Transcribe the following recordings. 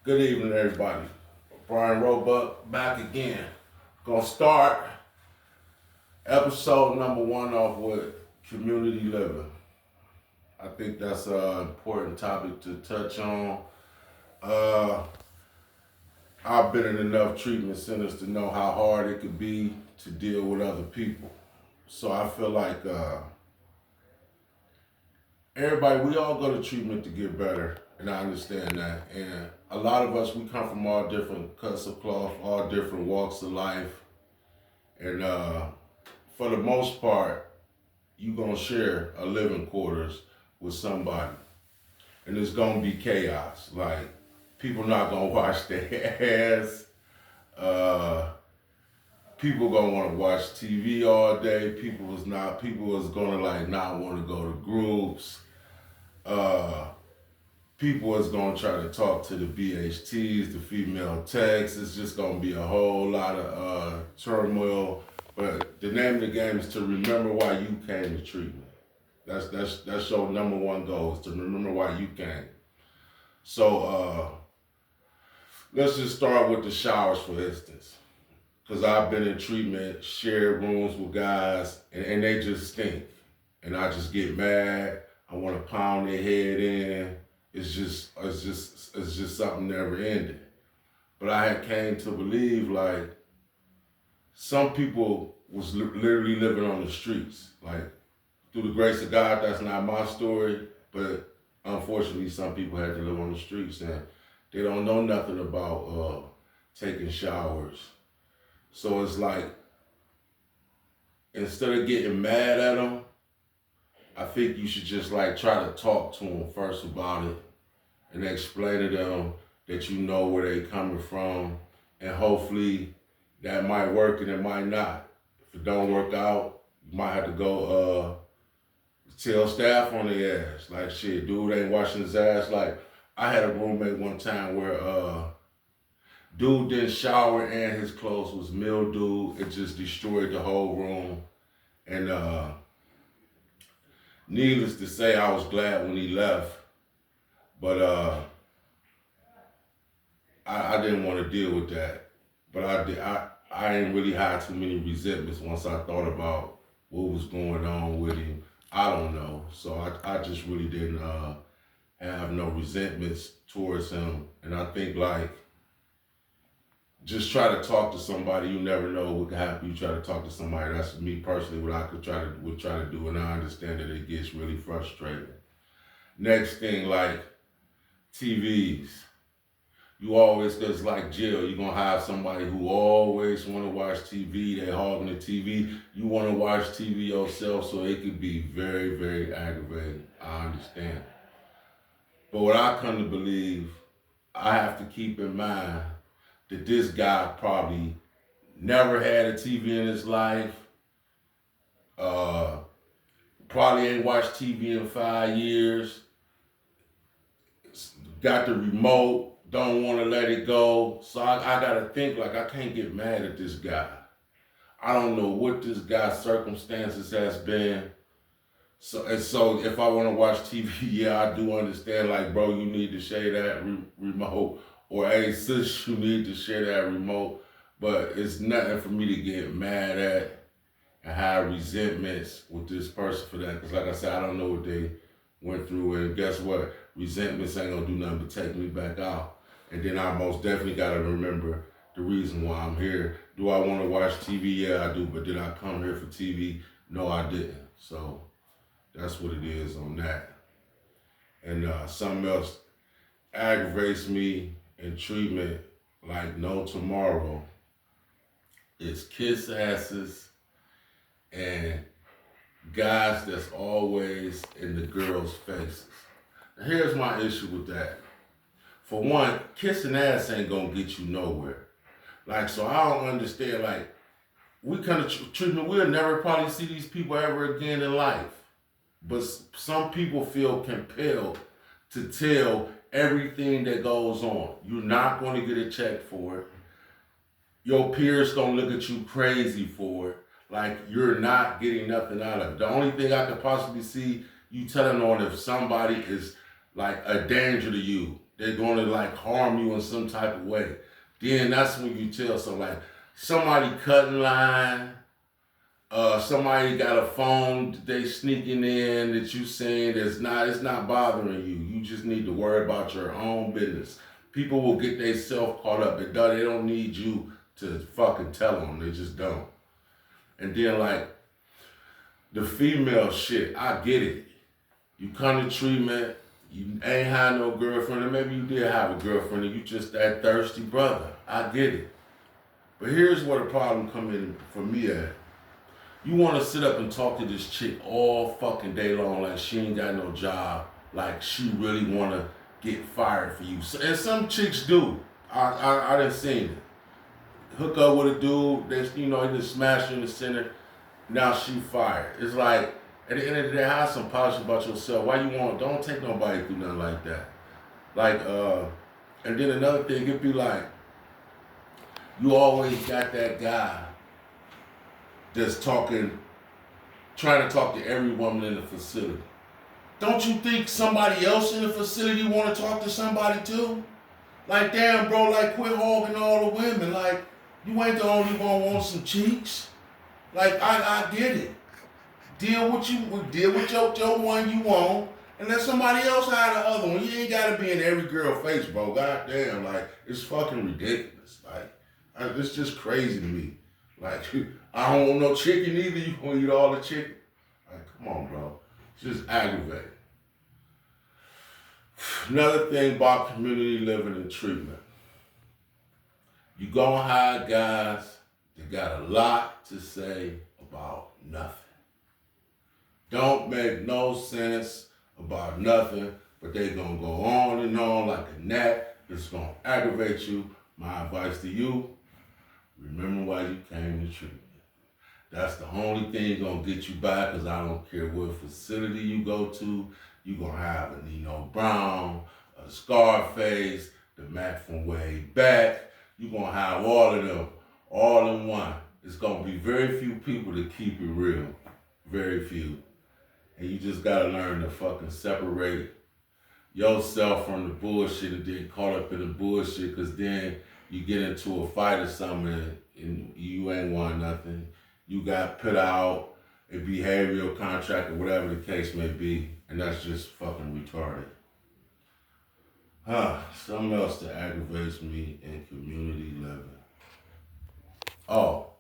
Good evening, everybody. Brian Roebuck back again. Gonna start episode number 1 off with community living. I think that's an important topic to touch on. I've been in enough treatment centers to know how hard it could be to deal with other people. So I feel like everybody, we all go to treatment to get better, and I understand that. And a lot of us, we come from all different cuts of cloth, all different walks of life. And for the most part, you're going to share a living quarters with somebody. And it's going to be chaos. Like, people not going to wash their ass. People going to want to watch TV all day. People is going to like not want to go to groups. People is going to try to talk to the BHTs, the female techs. It's just going to be a whole lot of turmoil. But the name of the game is to remember why you came to treatment. That's your number one goal, is to remember why you came. So let's just start with the showers, for instance. Because I've been in treatment, shared rooms with guys, and they just stink. And I just get mad. I want to pound their head in. It's just something never ending. But I had came to believe, like, some people was literally living on the streets. Like, through the grace of God, that's not my story, but unfortunately some people had to live on the streets, and they don't know nothing about taking showers. So it's like, instead of getting mad at them, I think you should just like try to talk to them first about it and explain to them that you know where they coming from, and hopefully that might work and it might not. If it don't work out, you might have to go tell staff on their ass. Like, shit, dude ain't washing his ass. Like, I had a roommate one time where dude didn't shower and his clothes was mildewed. It just destroyed the whole room. And needless to say, I was glad when he left. But I didn't want to deal with that. But I didn't really have too many resentments once I thought about what was going on with him. I don't know. So I just really didn't have no resentments towards him. And I think, like, just try to talk to somebody. You never know what can happen. You try to talk to somebody. That's me personally, what I would try to do. And I understand that it gets really frustrating. Next thing, like TVs. You always, cause like jail, you're gonna have somebody who always wanna watch TV, they hogging the TV. You wanna watch TV yourself, so it could be very, very aggravating. I understand. But what I come to believe, I have to keep in mind that this guy probably never had a TV in his life, probably ain't watched TV in 5 years, got the remote, don't want to let it go. So I got to think, like, I can't get mad at this guy. I don't know what this guy's circumstances has been. So if I want to watch TV, yeah, I do understand, like, bro, you need to share that remote. Or, hey, sis, you need to share that remote. But it's nothing for me to get mad at and have resentments with this person for that. Because, like I said, I don't know what they went through. And guess what? Resentments ain't going to do nothing but take me back out. And then I most definitely got to remember the reason why I'm here. Do I want to watch TV? Yeah, I do. But did I come here for TV? No, I didn't. So that's what it is on that. And something else aggravates me in treatment like no tomorrow is kiss asses and guys that's always in the girls' faces. Now, here's my issue with that. For one, kissing ass ain't gonna get you nowhere. Like, so I don't understand, like, we kind of treatment, we'll never probably see these people ever again in life. But some people feel compelled to tell everything that goes on. You're not gonna get a check for it. Your peers gonna look at you crazy for it. Like, you're not getting nothing out of it. The only thing I could possibly see you telling on if somebody is like a danger to you, They're gonna like harm you in some type of way. Then that's when you tell. So like somebody cutting line, somebody got a phone that they sneaking in that you saying it's not bothering you. You just need to worry about your own business. People will get themselves caught up. They don't need you to fucking tell them. They just don't. And then like the female shit, I get it. You come to treatment, you ain't had no girlfriend, or maybe you did have a girlfriend and you just that thirsty brother. I get it. But here's where the problem come in for me at. You want to sit up and talk to this chick all fucking day long like she ain't got no job, like she really want to get fired for you. So, and some chicks do. I done seen it. Hook up with a dude, he just smash her in the center, now she fired. It's like, at the end of the day, have some polish about yourself. Don't take nobody through nothing like that. Like, and then another thing, it'd be like, you always got that guy that's trying to talk to every woman in the facility. Don't you think somebody else in the facility want to talk to somebody too? Like, damn, bro, like, quit hogging all the women. Like, you ain't the only one want some cheeks. Like, I get it. Deal with your one you want, and let somebody else have the other one. You ain't gotta be in every girl face, bro. God damn, like, it's fucking ridiculous. Like, it's just crazy to me. Like, I don't want no chicken either. You gonna eat all the chicken? Like, come on, bro. It's just aggravating. Another thing about community living and treatment. You gonna hire guys that got a lot to say about nothing. Don't make no sense about nothing, but they gonna go on and on like a gnat. It's gonna aggravate you. My advice to you, remember why you came to treatment. That's the only thing gonna get you back, because I don't care what facility you go to, you gonna have a Nino Brown, a Scarface, the Mac from way back. You gonna have all of them, all in one. It's gonna be very few people to keep it real. Very few. And you just gotta learn to fucking separate yourself from the bullshit and get caught up in the bullshit, because then you get into a fight or something and you ain't won nothing. You got put out a behavioral contract or whatever the case may be, and that's just fucking retarded. Something else that aggravates me in community living. Oh,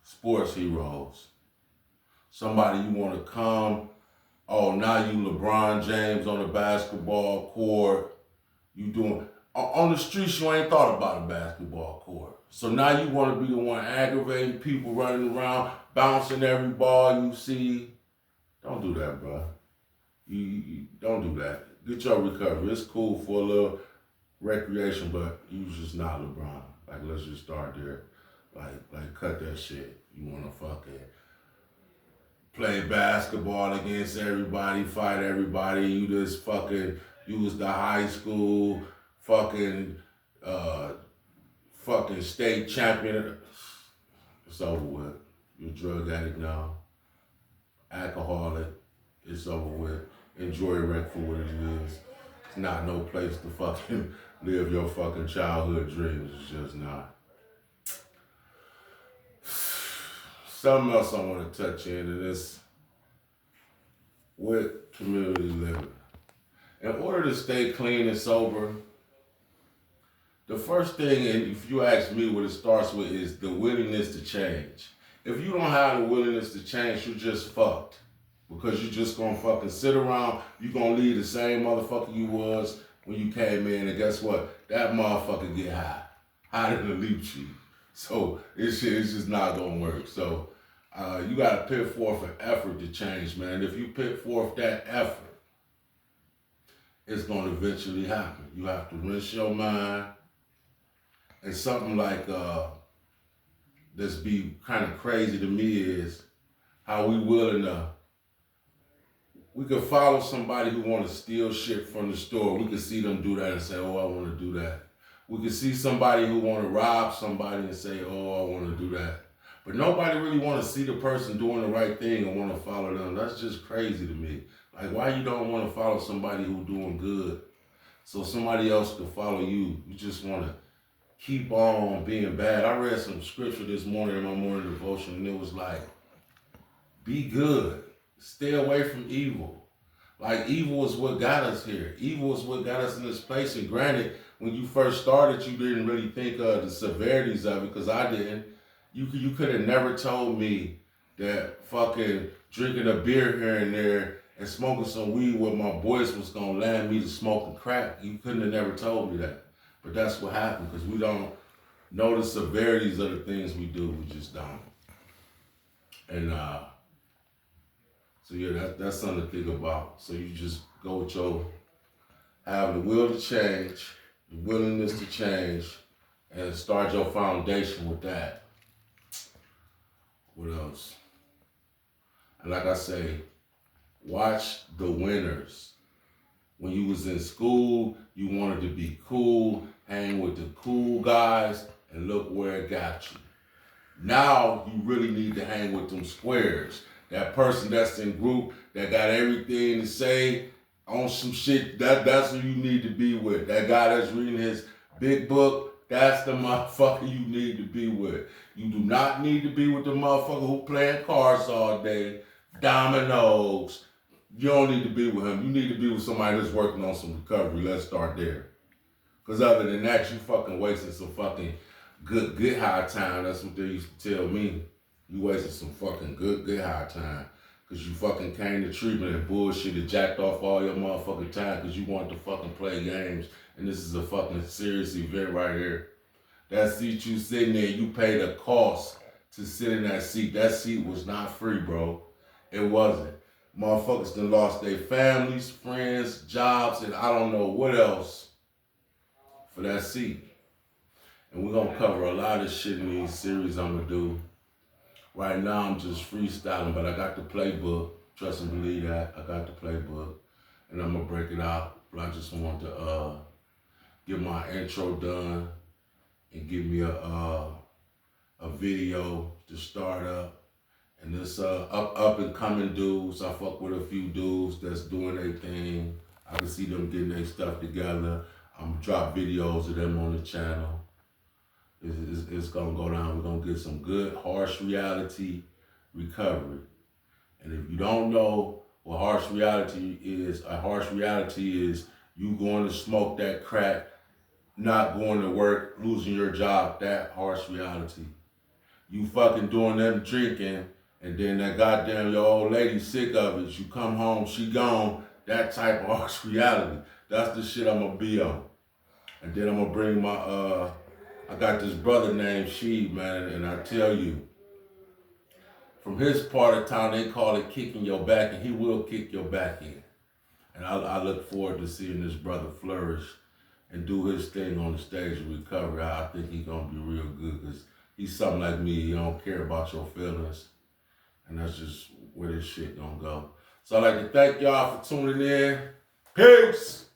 sports heroes. Somebody you want to come, now you LeBron James on the basketball court. You doing, on the streets you ain't thought about a basketball court. So now you want to be the one aggravating people running around, bouncing every ball you see. Don't do that, bro. You don't do that. Get your recovery. It's cool for a little recreation, but you just not LeBron. Like, let's just start there. Like cut that shit. You want to fucking play basketball against everybody, fight everybody. You just fucking, you was the high school fucking state champion. It's over with. You're a drug addict now. Alcoholic. It's over with. Enjoy rec for what it is. It's not no place to fucking live your fucking childhood dreams. It's just not. Something else I want to touch in, and it's with community living. In order to stay clean and sober, the first thing, and if you ask me what it starts with, is the willingness to change. If you don't have the willingness to change, you're just fucked. Because you're just gonna fucking sit around, you're gonna leave the same motherfucker you was when you came in, and guess what? That motherfucker get high. Higher than a leaf tree. So it's just not gonna work. So you gotta put forth an effort to change, man. If you put forth that effort, it's gonna eventually happen. You have to rinse your mind. And something like that's be kind of crazy to me is how we could follow somebody who want to steal shit from the store. We could see them do that and say, oh, I want to do that. We could see somebody who want to rob somebody and say, oh, I want to do that. But nobody really want to see the person doing the right thing and want to follow them. That's just crazy to me. Like, why you don't want to follow somebody who doing good? so somebody else can follow you. You just want to keep on being bad. I read some scripture this morning in my morning devotion, and it was like, be good. Stay away from evil. Like, evil is what got us here. Evil is what got us in this place. And granted, when you first started, you didn't really think of the severities of it, because I didn't. You could have never told me that fucking drinking a beer here and there and smoking some weed with my boys was going to land me to smoking crack. You couldn't have never told me that. But that's what happened, because we don't know the severities of the things we do. We just don't. And so yeah, that's something to think about. So you just go with have the will to change, the willingness to change, and start your foundation with that. What else? And like I say, watch the winners. When you was in school, you wanted to be cool, hang with the cool guys, and look where it got you. Now you really need to hang with them squares. That person that's in group that got everything to say on some shit, that's who you need to be with. That guy that's reading his big book, that's the motherfucker you need to be with. You do not need to be with the motherfucker who playing cards all day, dominoes. You don't need to be with him. You need to be with somebody that's working on some recovery. Let's start there. Because other than that, you fucking wasting some fucking good high time. That's what they used to tell me. You wasted some fucking good high time. Because you fucking came to treatment and bullshit and jacked off all your motherfucking time because you wanted to fucking play games. And this is a fucking serious event right here. That seat you sitting there, you paid a cost to sit in that seat. That seat was not free, bro. It wasn't. Motherfuckers done lost their families, friends, jobs, and I don't know what else for that seat. And we're gonna cover a lot of shit in these series I'm gonna do. Right now I'm just freestyling, but I got the playbook. Trust and believe that. I got the playbook. And I'm gonna break it out. But I just want to get my intro done and give me a video to start up. And this up and coming dudes, I fuck with a few dudes that's doing their thing. I can see them getting their stuff together. I'm gonna drop videos of them on the channel. It's gonna go down. We're gonna get some good harsh reality recovery. And if you don't know what harsh reality is, a harsh reality is you going to smoke that crack, not going to work, losing your job, that harsh reality. You fucking doing them drinking, and then that goddamn your old lady sick of it. You come home, she gone, that type of harsh reality. That's the shit I'm gonna be on. And then I'm gonna bring my, I got this brother named Sheed, man, and I tell you, from his part of town, they call it kicking your back, and he will kick your back in. And I look forward to seeing this brother flourish and do his thing on the stage of recovery. I think he's gonna be real good, because he's something like me. He don't care about your feelings. And that's just where this shit gonna go. So I'd like to thank y'all for tuning in. Peace!